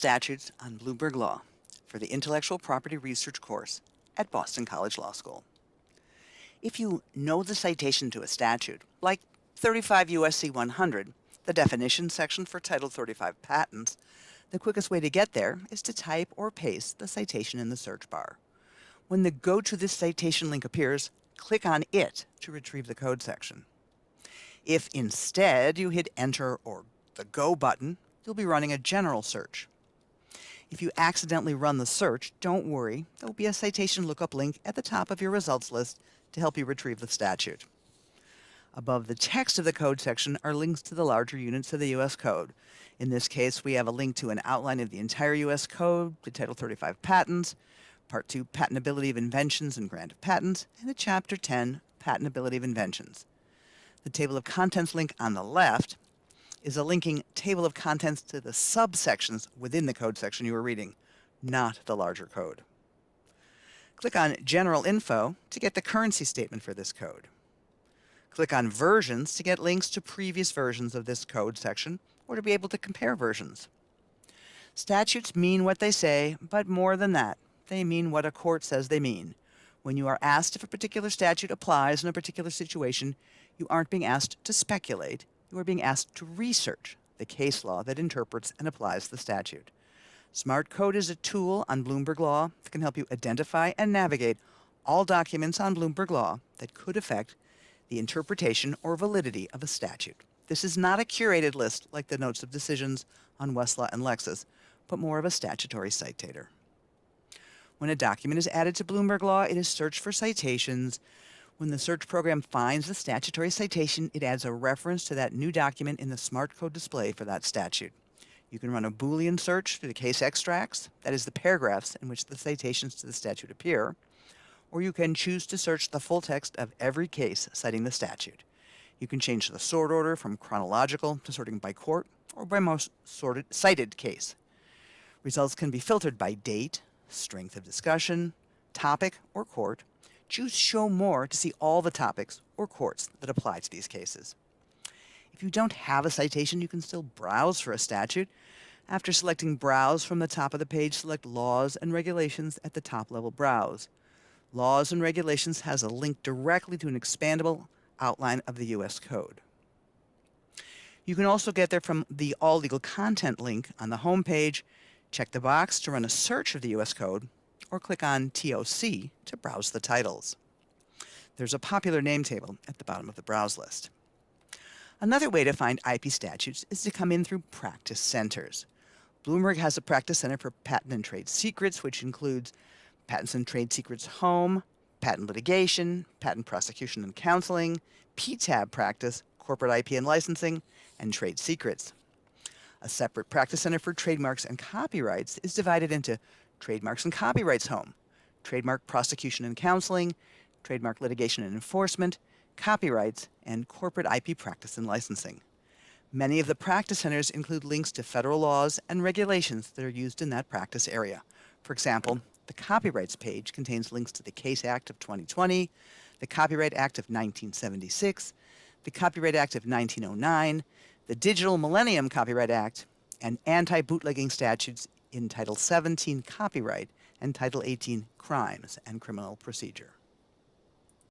Statutes on Bloomberg Law for the Intellectual Property Research course at Boston College Law School. If you know the citation to a statute, like 35 U.S.C. 100, the definition section for Title 35 patents, the quickest way to get there is to type or paste the citation in the search bar. When the Go to this citation link appears, click on it to retrieve the code section. If instead you hit Enter or the Go button, you'll be running a general search. If you accidentally run the search, don't worry. There will be a citation lookup link at the top of your results list to help you retrieve the statute. Above the text of the code section are links to the larger units of the U.S. Code. In this case, we have a link to an outline of the entire U.S. Code, the Title 35 patents, Part 2, Patentability of Inventions and Grant of Patents, and the Chapter 10, Patentability of Inventions. The table of contents link on the left is a linking table of contents to the subsections within the code section you are reading, not the larger code. Click on General Info to get the currency statement for this code. Click on Versions to get links to previous versions of this code section or to be able to compare versions. Statutes mean what they say, but more than that, they mean what a court says they mean. When you are asked if a particular statute applies in a particular situation, you aren't being asked to speculate. You are being asked to research the case law that interprets and applies the statute. Smart Code is a tool on Bloomberg Law that can help you identify and navigate all documents on Bloomberg Law that could affect the interpretation or validity of a statute. This is not a curated list like the notes of decisions on Westlaw and Lexis, but more of a statutory citator. When a document is added to Bloomberg Law, it is searched for citations. When the search program finds the statutory citation, it adds a reference to that new document in the Smart Code display for that statute. You can run a Boolean search for the case extracts, that is the paragraphs in which the citations to the statute appear, or you can choose to search the full text of every case citing the statute. You can change the sort order from chronological to sorting by court or by most cited case. Results can be filtered by date, strength of discussion, topic, or court. Choose Show More to see all the topics or courts that apply to these cases. If you don't have a citation, you can still browse for a statute. After selecting Browse from the top of the page, select Laws and Regulations at the top level Browse. Laws and Regulations has a link directly to an expandable outline of the U.S. Code. You can also get there from the All Legal Content link on the home page. Check the box to run a search of the U.S. Code, or click on TOC to browse the titles. There's a popular name table at the bottom of the browse list. Another way to find IP statutes is to come in through practice centers. Bloomberg has a practice center for patent and trade secrets, which includes Patents and Trade Secrets Home, Patent Litigation, Patent Prosecution and Counseling, PTAB Practice, Corporate IP and Licensing, and Trade Secrets. A separate practice center for trademarks and copyrights is divided into Trademarks and Copyrights Home, Trademark Prosecution and Counseling, Trademark Litigation and Enforcement, Copyrights, and Corporate IP Practice and Licensing. Many of the practice centers include links to federal laws and regulations that are used in that practice area. For example, the Copyrights page contains links to the Case Act of 2020, the Copyright Act of 1976, the Copyright Act of 1909, the Digital Millennium Copyright Act, and anti-bootlegging statutes in Title 17 Copyright and Title 18 Crimes and Criminal Procedure.